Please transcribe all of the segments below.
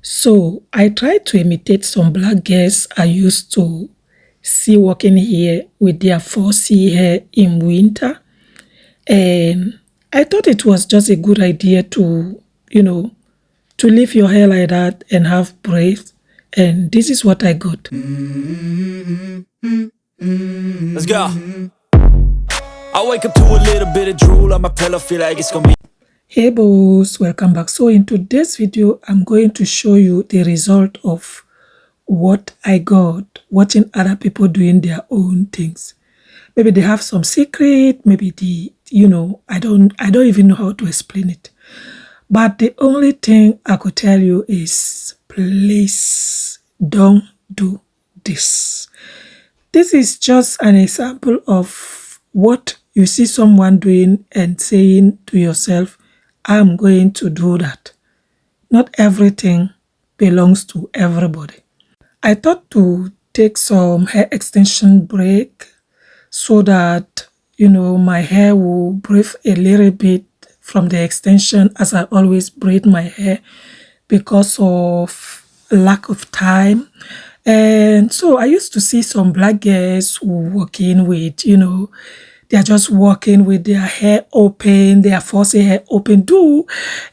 So I tried to imitate some black girls I used to see walking here with their 4C hair in winter. And I thought it was just a good idea to, to leave your hair like that and have braids. And this is what I got. Let's go. I wake up to a little bit of drool on my pillow, feel like it's gonna be. Hey boss, welcome back. So in today's video, I'm going to show you the result of what I got watching other people doing their own things. Maybe they have some secret, maybe I don't even know how to explain it. But the only thing I could tell you is please don't do this. This is just an example of what you see someone doing and saying to yourself, I'm going to do that. Not everything belongs to everybody. I thought to take some hair extension break so that, my hair will breathe a little bit from the extension as I always braid my hair because of lack of time. And so I used to see some black girls walking with, they're just walking with their hair open, their forcing hair open.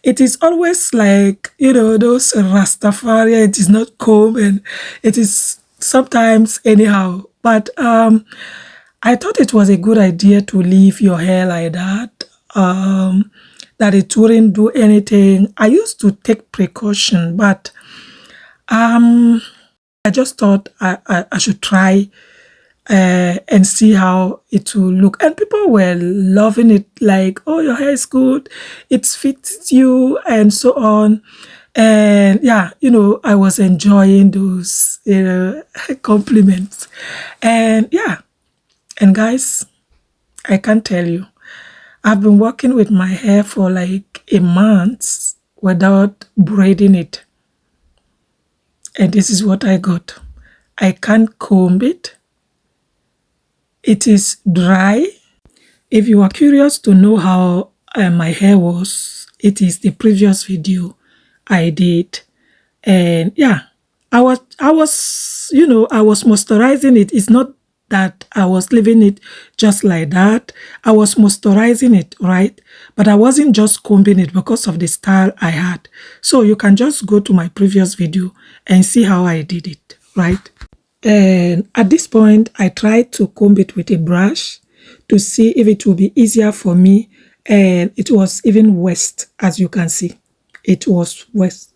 It is always like, those Rastafari, it is not comb and it is sometimes anyhow. But I thought it was a good idea to leave your hair like that, that it wouldn't do anything. I used to take precaution, but I just thought I should try and see how it will look. And people were loving it, like, oh, your hair is good, it fits you, and so on. And yeah, I was enjoying those compliments. And yeah, and guys, I can't tell you, I've been working with my hair for like a month without braiding it. And this is what I got. I can't comb it. It is dry. If you are curious to know how my hair was, it is the previous video I did. And yeah, I was moisturizing it. It's not that I was leaving it just like that. I was moisturizing it, right? But I wasn't just combing it because of the style I had. So you can just go to my previous video and see how I did it, right? And at this point, I tried to comb it with a brush to see if it would be easier for me. And it was even west, as you can see. It was west.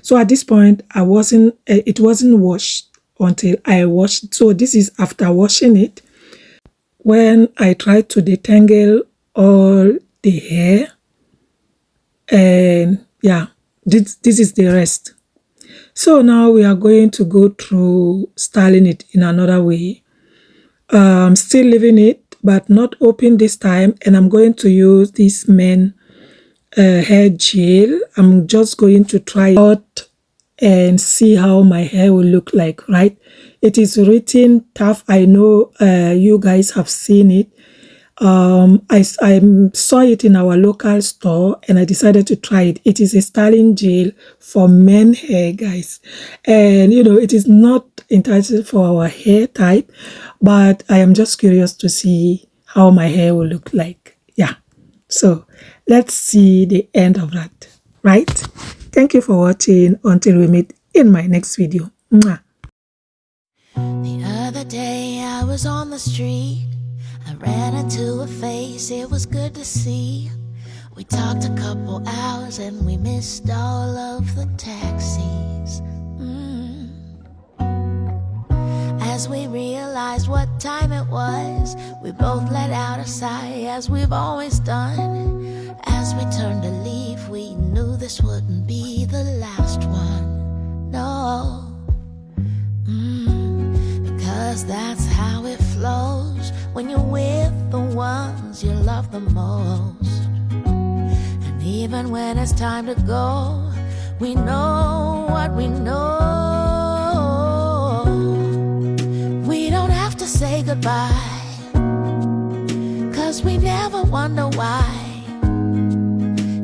So at this point, it wasn't washed until I washed. So this is after washing it. When I tried to detangle all the hair. And yeah, this is the rest. So now we are going to go through styling it in another way. Still leaving it, but not open this time. And I'm going to use this men hair gel. I'm just going to try out and see how my hair will look like, right? It is written tough. I know you guys have seen it. I saw it in our local store and I decided to try it. It is a styling gel for men hair, guys. And, it is not entitled for our hair type, but I am just curious to see how my hair will look like. Yeah. So let's see the end of that, right? Thank you for watching. Until we meet in my next video. Mwah. The other day I was on the street. I ran into a face, it was good to see. We talked a couple hours and we missed all of the taxis. As we realized what time it was, we both let out a sigh as we've always done. As we turned to leave, we knew this wouldn't be the last one. No. Because that's how it flows when you're with the ones you love the most. And even when it's time to go, we know what we know. We don't have to say goodbye, 'cause we never wonder why,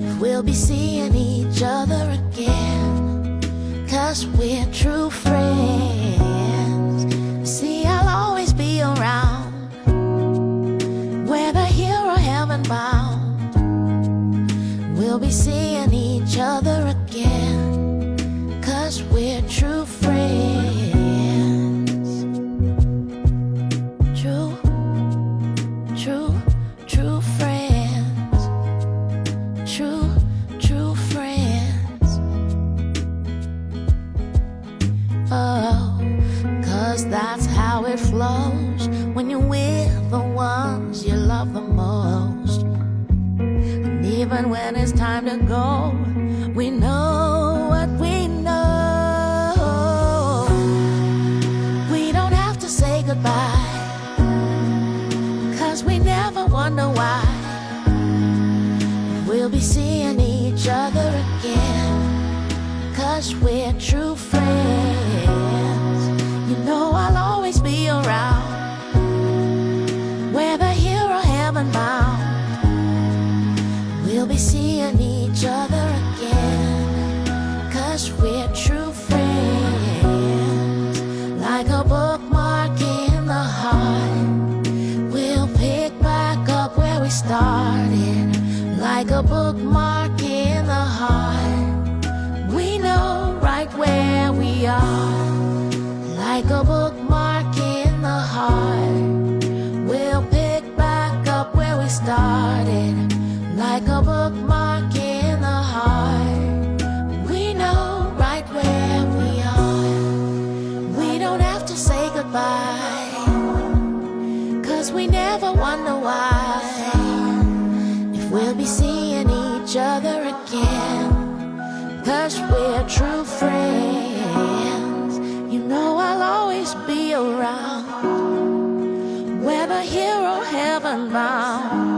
if we'll be seeing each other again. 'cause we're true friends. See, I'll always be around, whether here or heaven bound. We'll be seeing each other again, 'cause we're true friends. True, true, true friends. True, true friends. Oh, 'cause that's how it flows when you're with the ones you love the most. And even when it's time to go, we know what we know. We don't have to say goodbye, 'cause we never wonder why. We'll be seeing each other again, 'cause we're true friends. You know I'll always be around, whether here or heaven bound. We'll be seeing each other again, 'cause we're true friends. Like a bookmark in the heart, we'll pick back up where we started. Like a bookmark in the heart, we know right where we are. Like a bookmark in the heart, we'll pick back up where we started. Like a bookmark in the heart, we know right where we are. We don't have to say goodbye, 'cause we never wonder why. We'll be seeing each other again, 'cause we're true friends. You know I'll always be around, whether here or heaven bound.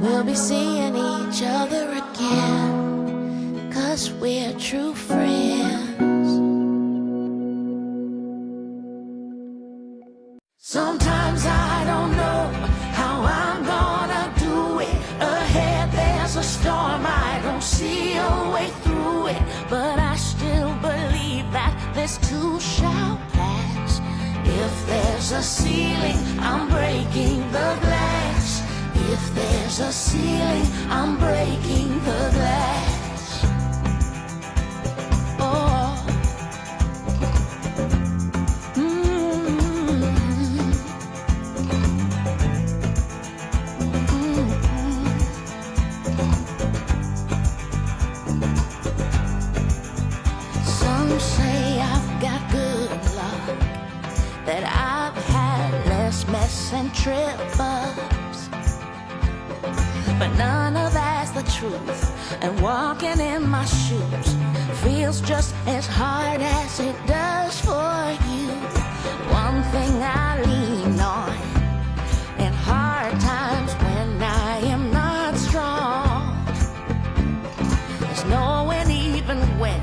We'll be seeing each other again, 'cause we're true friends. Sometimes I don't know how I'm gonna do it. Ahead there's a storm, I don't see a way through it, but I still believe that this too shall pass. If there's a ceiling, I'm breaking the glass. If there's a ceiling, I'm breaking the glass. Oh. Some say I've got good luck, that I've had less mess and trip-ups, but none of that's the truth. And walking in my shoes feels just as hard as it does for you. One thing I lean on in hard times when I am not strong is knowing even when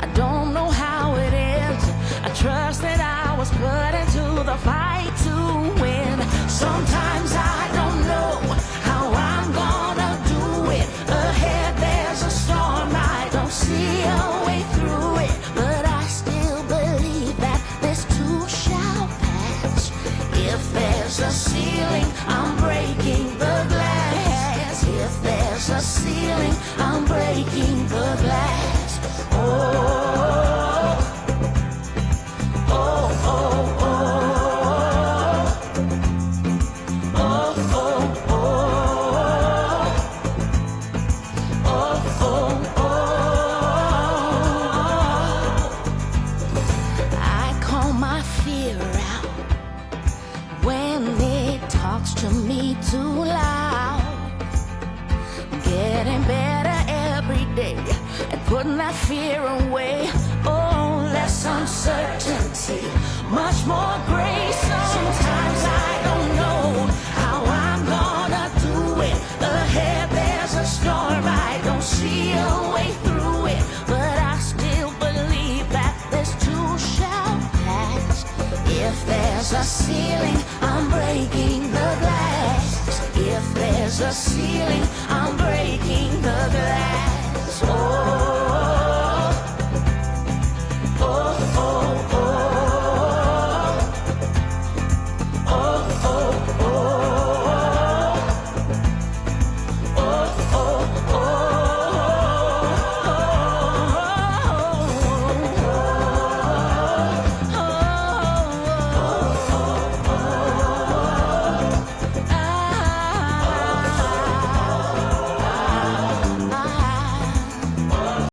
I don't know how it ends, I trust that I was put into the fight to win. Sometimes I don't know how I'm gonna do it. Ahead there's a storm, I don't see a way through it, but I still believe that this too shall pass. If there's a ceiling, I'm breaking the glass. If there's a ceiling, I'm breaking the glass. Oh, oh, oh, oh. To me too loud, getting better every day and putting that fear away. Oh, less uncertainty, much more grace. Sometimes I don't know how I'm gonna do it. Ahead there's a storm, I don't see a way through it, but I still believe that this too shall pass. If there's a ceiling, I'm breaking the glass. If there's a ceiling, I'm breaking the glass. Oh.